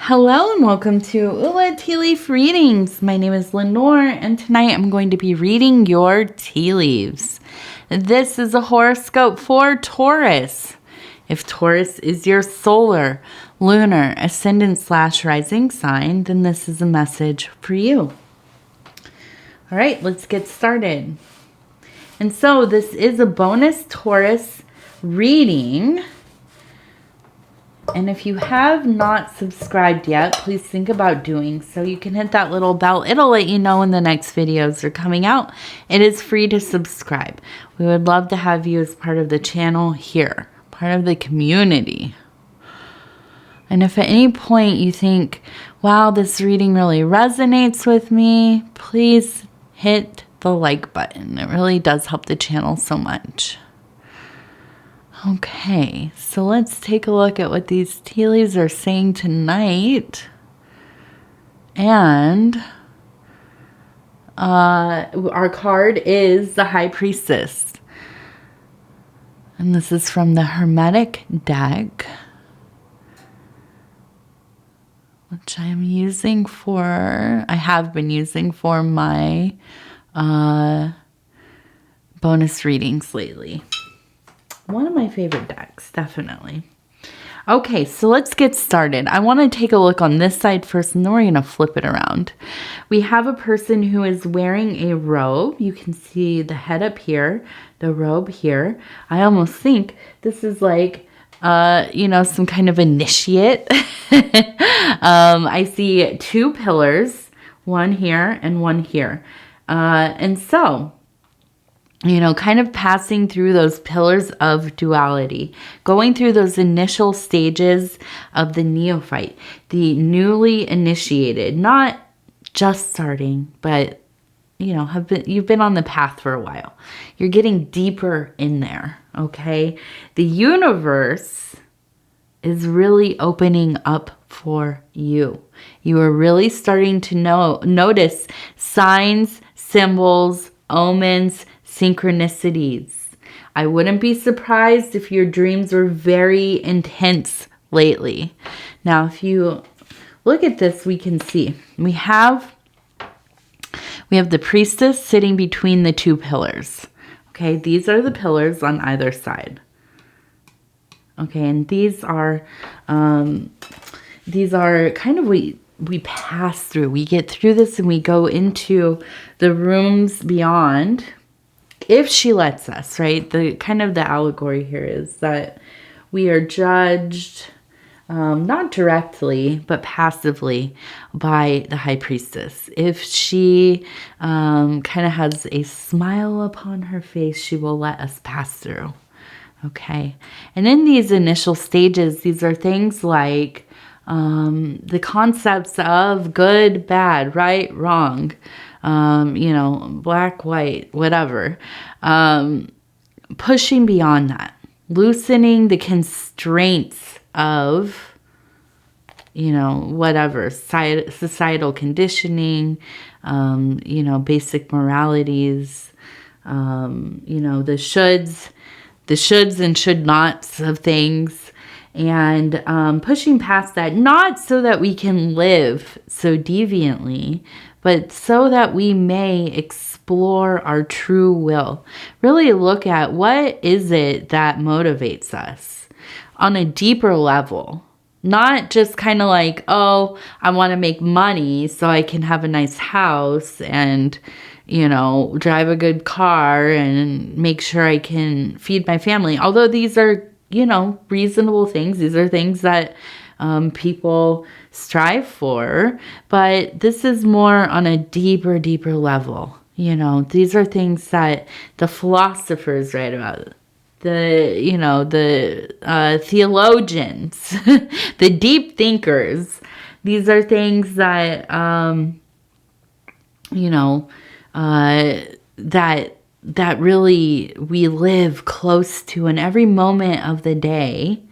Hello and welcome to Ula Tea Leaf Readings. My name is Lenor and tonight I'm going to be reading your tea leaves. This is a horoscope for Taurus. If Taurus is your solar, lunar, ascendant/rising sign, then this is a message for you. All right, let's get started. And so this is a bonus Taurus reading. And if you have not subscribed yet, please think about doing so. You can hit that little bell. It'll let you know when the next videos are coming out. It is free to subscribe. We would love to have you as part of the channel here, part of the community. And if at any point you think, wow, this reading really resonates with me, please hit the like button. It really does help the channel so much. Okay, so let's take a look at what these tea leaves are saying tonight. And our card is the High Priestess. And this is from the Hermetic deck, which I have been using for my bonus readings lately. One of my favorite decks, definitely. Okay, so let's get started. I want to take a look on this side first, and then we're going to flip it around. We have a person who is wearing a robe. You can see the head up here, the robe here. I almost think this is like, some kind of initiate. I see two pillars, one here and one here. And so, kind of passing through those pillars of duality, going through those initial stages of the neophyte, the newly initiated, not just starting, but, you've been on the path for a while. You're getting deeper in there, okay? The universe is really opening up for you. You are really starting to notice signs, symbols, omens, synchronicities. I wouldn't be surprised if your dreams were very intense lately. Now, if you look at this, we can see we have the priestess sitting between the two pillars. Okay, these are the pillars on either side. Okay, and these are kind of we pass through. We get through this and we go into the rooms beyond. If she lets us, right? The allegory here is that we are judged, not directly, but passively by the High Priestess. If she kind of has a smile upon her face, she will let us pass through. Okay. And in these initial stages, these are things like the concepts of good, bad, right, wrong, black, white, whatever, pushing beyond that, loosening the constraints of, whatever, societal conditioning, basic moralities, the shoulds and should nots of things, and pushing past that, not so that we can live so deviantly, but so that we may explore our true will. Really look at what is it that motivates us on a deeper level. Not just kind of like, oh, I want to make money so I can have a nice house and, drive a good car and make sure I can feed my family. Although these are, reasonable things. These are things that people strive for, but this is more on a deeper level. These are things that the philosophers write about, the theologians, the deep thinkers. These are things that, that really we live close to in every moment of the day,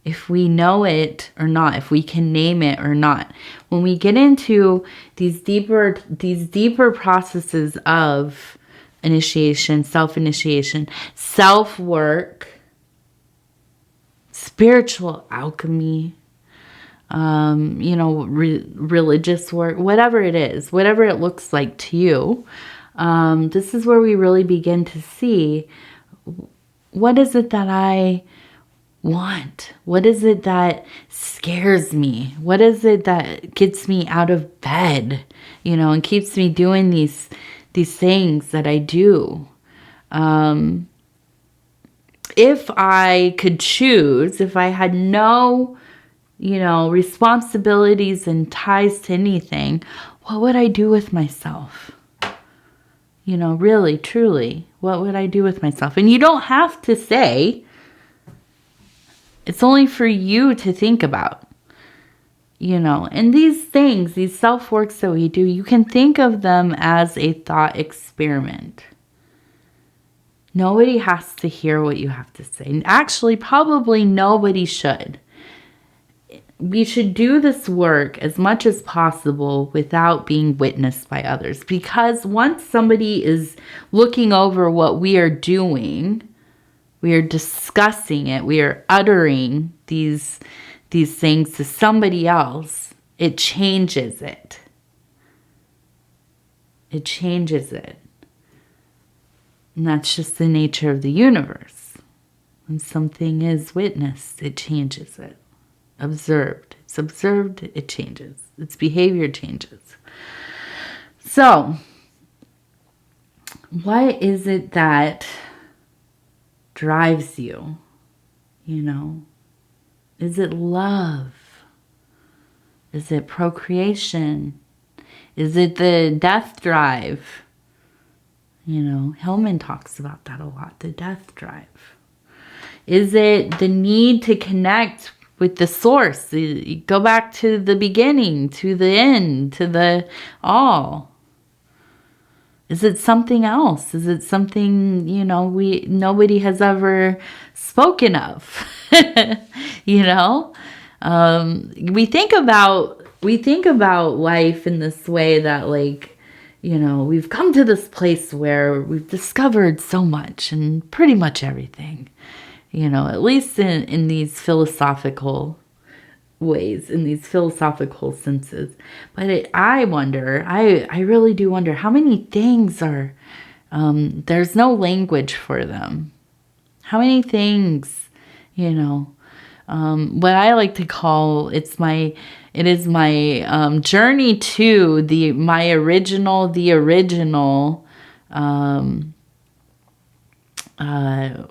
if we know it or not, if we can name it or not. When we get into these deeper processes of initiation, self-initiation, self-work, spiritual alchemy, you know, religious work, whatever it is, whatever it looks like to you. This is where we really begin to see, what is it that I want? What is it that scares me? What is it that gets me out of bed, you know, and keeps me doing these things that I do? If I could choose, if I had no, you know, responsibilities and ties to anything, what would I do with myself? You know, really, truly, what would I do with myself? And you don't have to say. It's only for you to think about, you know. And these things, these self-works that we do, you can think of them as a thought experiment. Nobody has to hear what you have to say. And actually, probably nobody should. We should do this work as much as possible without being witnessed by others. Because once somebody is looking over what we are doing, we are discussing it, we are uttering these things to somebody else, it changes it. It changes it. And that's just the nature of the universe. When something is witnessed, it changes it. Observed. It's observed, it changes. Its behavior changes. So, what is it that drives you? You know? Is it love? Is it procreation? Is it the death drive? You know, Hillman talks about that a lot, the death drive. Is it the need to connect with the source? You go back to the beginning, to the end, to the all. Is it something else? Is it something, you know, nobody has ever spoken of? You know? We think about life in this way that, like, you know, we've come to this place where we've discovered so much and pretty much everything, you know, at least in these philosophical ways, in these philosophical senses. But I wonder, I really do wonder how many things are, there's no language for them. How many things, you know, what I like to call, it is my journey to the original,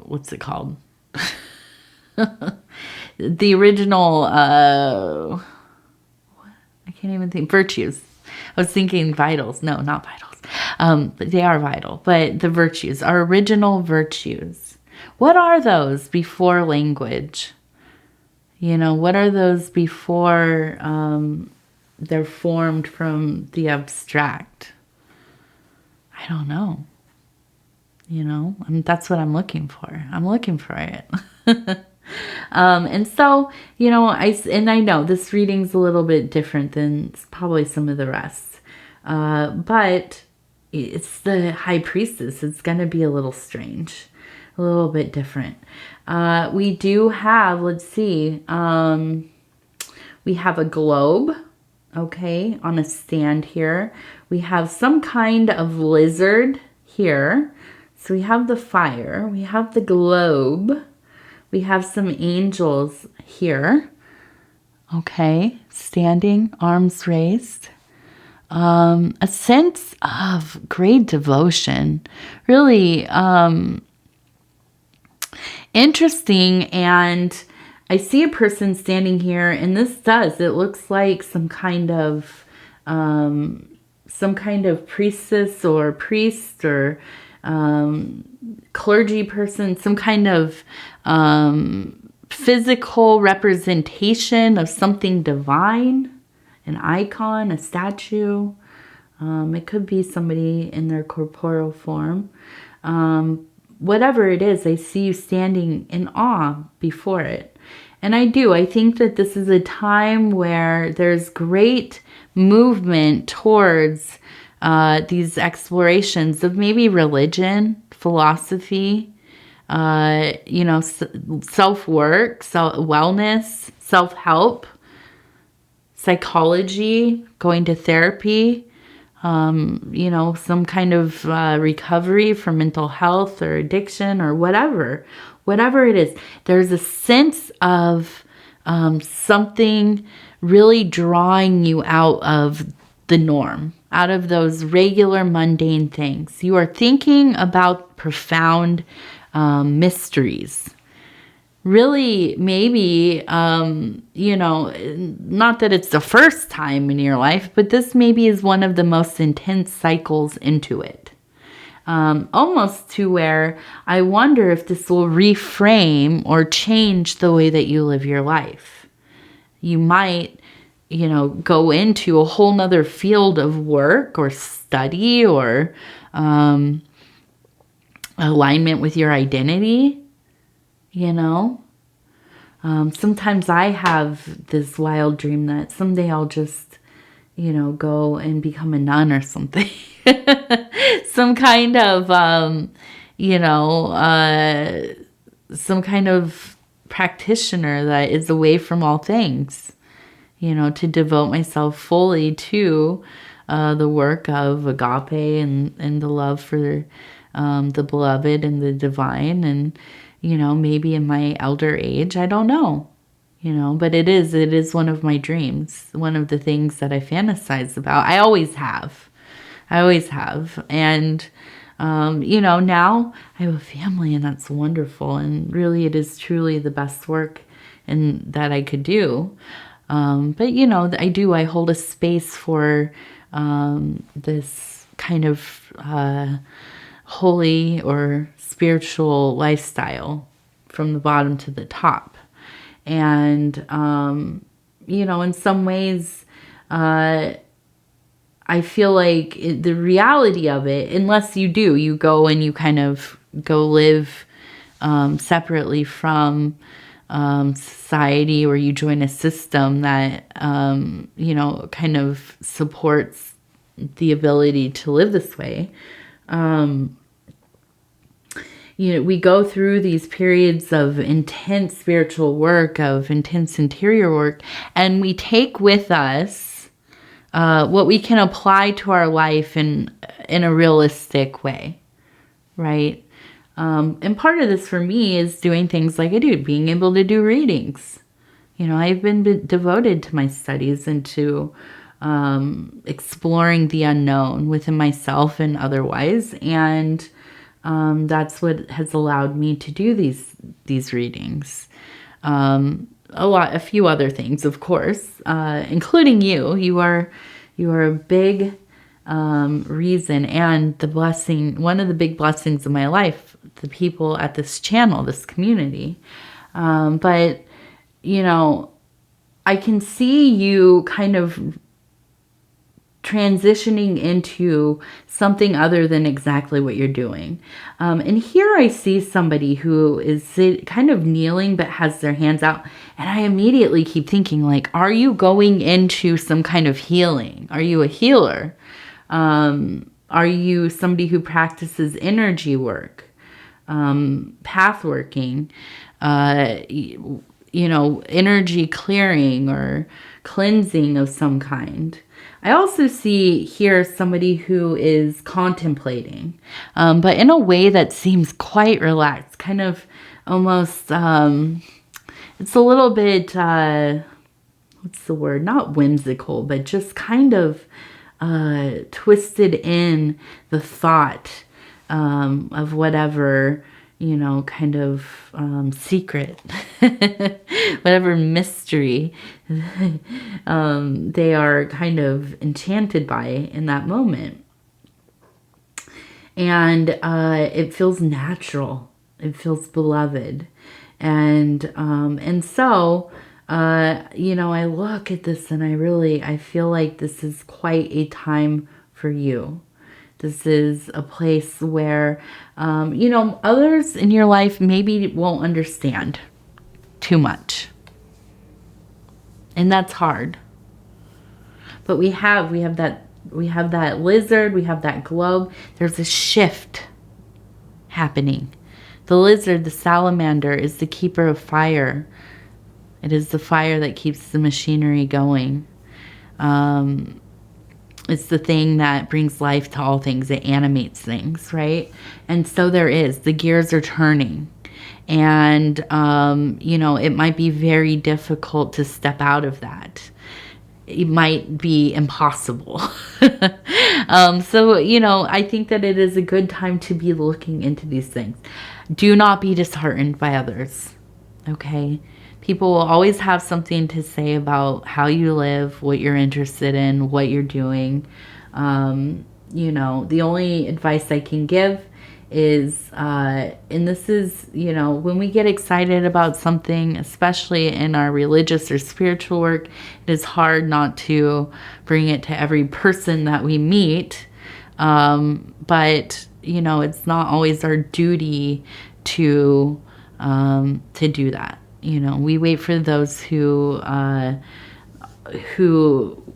what's it called? The original, I can't even think, virtues. I was thinking vitals. No, not vitals. But they are vital. But the virtues, our original virtues. What are those before language? You know, what are those before they're formed from the abstract? I don't know. You know, that's what I'm looking for. I'm looking for it. And so, you know, I know this reading's a little bit different than probably some of the rest. But it's the High Priestess. It's going to be a little strange, a little bit different. We do have, let's see, we have a globe, okay, on a stand here. We have some kind of lizard here. So we have the fire, we have the globe, we have some angels here, okay, standing, arms raised. A sense of great devotion, really interesting. And I see a person standing here, and it looks like some kind of priestess or priest or clergy person, some kind of physical representation of something divine, an icon, a statue. It could be somebody in their corporeal form. Whatever it is, I see you standing in awe before it. And I think that this is a time where there's great movement towards these explorations of maybe religion, philosophy, you know, self-work, wellness, self-help, psychology, going to therapy, you know, some kind of recovery for mental health or addiction or whatever it is. There's a sense of something really drawing you out of the norm, out of those regular mundane things. You are thinking about profound mysteries. Really, maybe, you know, not that it's the first time in your life, but this maybe is one of the most intense cycles into it. Almost to where I wonder if this will reframe or change the way that you live your life. You might, you know, go into a whole nother field of work or study or alignment with your identity. You know, sometimes I have this wild dream that someday I'll just, you know, go and become a nun or something. Some kind of, you know, some kind of practitioner that is away from all things, you know, to devote myself fully to the work of agape and the love for the beloved and the divine. And you know, maybe in my elder age, I don't know, you know, but it is one of my dreams, one of the things that I fantasize about. I always have. And, you know, now I have a family and that's wonderful. And really it is truly the best work that I could do. But, you know, I hold a space for this kind of holy or spiritual lifestyle from the bottom to the top. And, you know, in some ways, I feel like the reality of it, unless you go and you kind of go live separately from society, or you join a system that, you know, kind of supports the ability to live this way. You know, we go through these periods of intense spiritual work, of intense interior work, and we take with us what we can apply to our life in a realistic way, right? And part of this for me is doing things like I do, being able to do readings. You know, I've been devoted to my studies and to exploring the unknown within myself and otherwise, and that's what has allowed me to do these readings. A few other things, of course, including you. You are a big reason and the blessing, one of the big blessings of my life, the people at this channel, this community. But, you know, I can see you kind of transitioning into something other than exactly what you're doing. And here I see somebody who is kind of kneeling but has their hands out. And I immediately keep thinking, like, are you going into some kind of healing? Are you a healer? Are you somebody who practices energy work, path working, you know, energy clearing or cleansing of some kind? I also see here somebody who is contemplating, but in a way that seems quite relaxed, kind of almost, it's a little bit, what's the word? Not whimsical, but just kind of twisted in the thought of whatever, you know, kind of secret, whatever mystery they are kind of enchanted by in that moment. And it feels natural. It feels beloved. And so, you know, I look at this and I feel like this is quite a time for you. This is a place where, you know, others in your life maybe won't understand too much. And that's hard. But we have that lizard, we have that globe. There's a shift happening. The lizard, the salamander, is the keeper of fire. It is the fire that keeps the machinery going. It's the thing that brings life to all things. It animates things, right? And so the gears are turning. And, you know, it might be very difficult to step out of that. It might be impossible. So, you know, I think that it is a good time to be looking into these things. Do not be disheartened by others, okay? People will always have something to say about how you live, what you're interested in, what you're doing. You know, the only advice I can give is, and this is, you know, when we get excited about something, especially in our religious or spiritual work, it is hard not to bring it to every person that we meet. But, you know, it's not always our duty to do that. You know, we wait for those who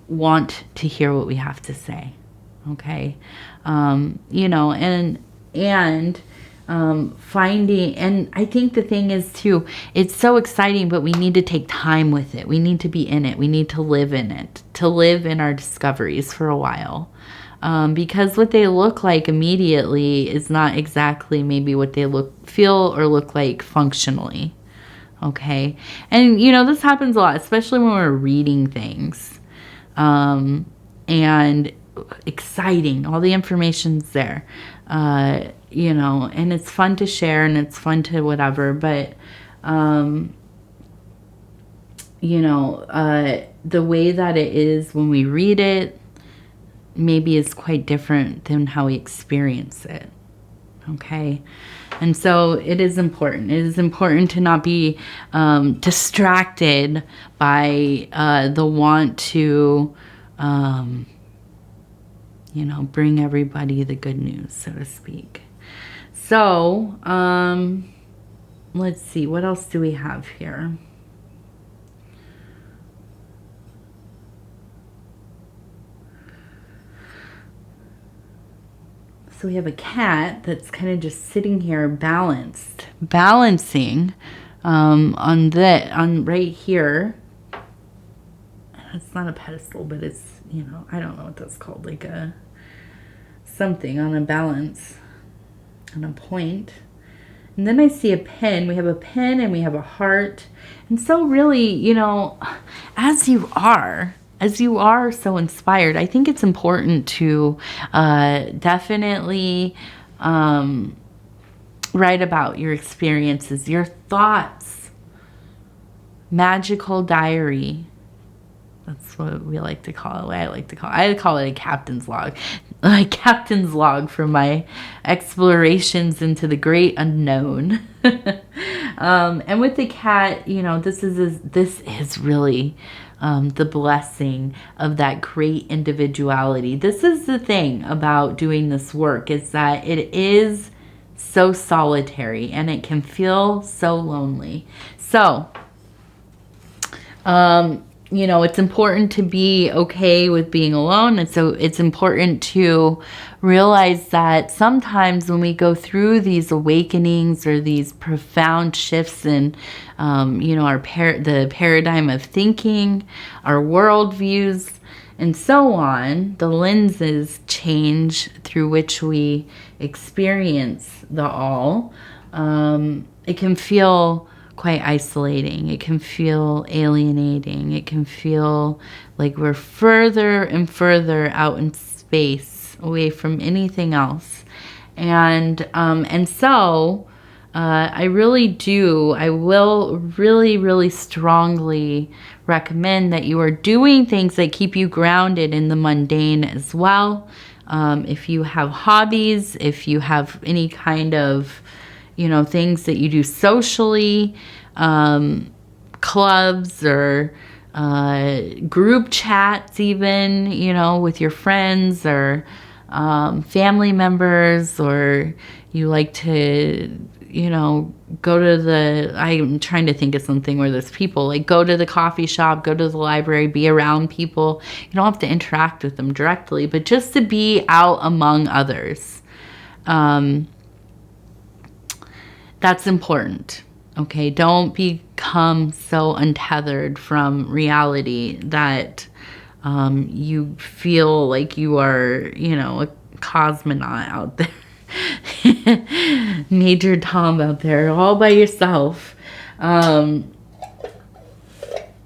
want to hear what we have to say. Okay. You know, and finding, and I think the thing is too, it's so exciting, but we need to take time with it. We need to be in it. We need to live in it, to live in our discoveries for a while. Because what they look like immediately is not exactly maybe what they feel or look like functionally. Okay. And, you know, this happens a lot, especially when we're reading things. And exciting. All the information's there. You know, and it's fun to share and it's fun to whatever. But, you know, the way that it is when we read it maybe is quite different than how we experience it. Okay. And so it is important. It is important to not be distracted by the want to, you know, bring everybody the good news, so to speak. So, let's see. What else do we have here? So we have a cat that's kind of just sitting here balancing on right here. It's not a pedestal, but it's, you know, I don't know what that's called, like a something on a balance, on a point. And then I see a pen. We have a pen and we have a heart. And so really, you know, as you are so inspired, I think it's important to definitely write about your experiences, your thoughts, magical diary. That's what we like to call it. What I like to call it. I call it a captain's log. Like captain's log for my explorations into the great unknown. And with the cat, you know, this is really the blessing of that great individuality. This is the thing about doing this work, is that it is so solitary and it can feel so lonely. So, you know, it's important to be okay with being alone. And so it's important to realize that sometimes when we go through these awakenings or these profound shifts in, you know, the paradigm of thinking, our worldviews, and so on, the lenses change through which we experience the all. It can feel quite isolating. It can feel alienating. It can feel like we're further and further out in space, away from anything else. And so I will really, really strongly recommend that you are doing things that keep you grounded in the mundane as well. If you have hobbies, if you have any kind of, you know, things that you do socially, clubs or group chats even, you know, with your friends or family members, or you like to, you know, I'm trying to think of something where there's people, like go to the coffee shop, go to the library, be around people. You don't have to interact with them directly, but just to be out among others. That's important. Okay, don't become so untethered from reality that You feel like you are, you know, a cosmonaut out there. Major Tom out there all by yourself.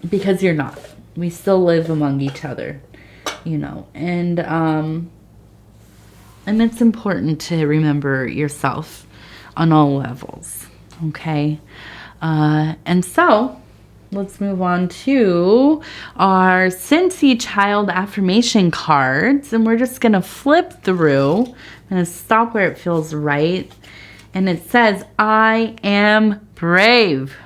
Because you're not. We still live among each other, you know. And it's important to remember yourself on all levels. Okay. And so let's move on to our Cincy Child affirmation cards. And we're just going to flip through. I'm going to stop where it feels right. And it says, I am brave.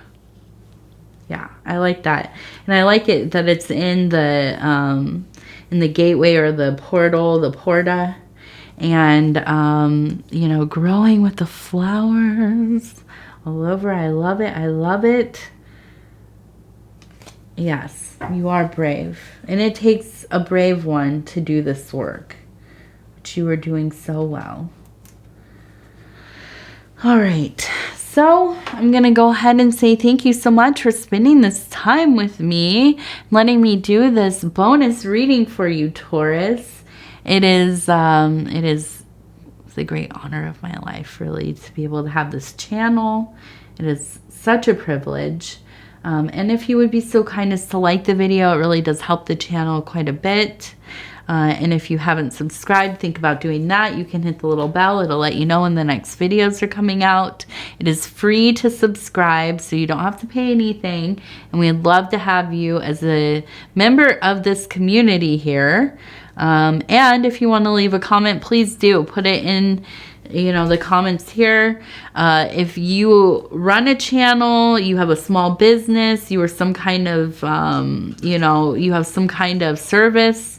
Yeah, I like that. And I like it that it's in the gateway or the portal, the porta. And, you know, growing with the flowers all over. I love it. I love it. Yes, you are brave. And it takes a brave one to do this work, which you are doing so well. All right. So I'm going to go ahead and say thank you so much for spending this time with me, letting me do this bonus reading for you, Taurus. It is the great honor of my life, really, to be able to have this channel. It is such a privilege. And if you would be so kind as to like the video, it really does help the channel quite a bit. And if you haven't subscribed, think about doing that. You can hit the little bell. It'll let you know when the next videos are coming out. It is free to subscribe, so you don't have to pay anything. And we'd love to have you as a member of this community here. And if you want to leave a comment, please do. Put it in, you know, the comments here. If you run a channel, you have a small business, you are some kind of, you know, you have some kind of service,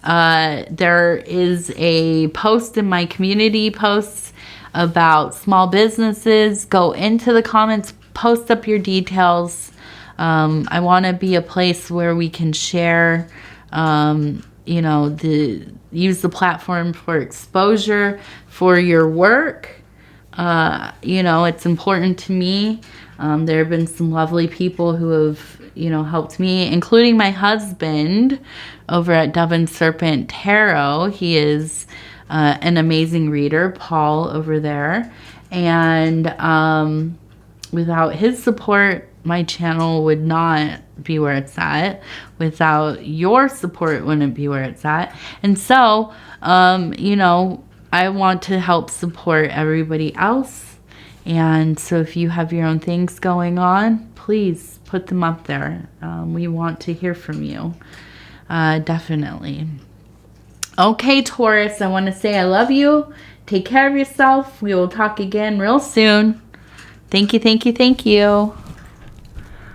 there is a post in my community posts about small businesses. Go into the comments, post up your details. I want to be a place where we can share, you know, use the platform for exposure for your work. You know, it's important to me. There have been some lovely people who have, you know, helped me, including my husband over at Dove and Serpent Tarot. He is an amazing reader, Paul, over there. And without his support, my channel would not be where it's at. Without your support, it wouldn't be where it's at. And so, you know, I want to help support everybody else. And so if you have your own things going on, please put them up there. We want to hear from you. Definitely. Okay, Taurus, I want to say I love you. Take care of yourself. We will talk again real soon. Thank you, thank you, thank you.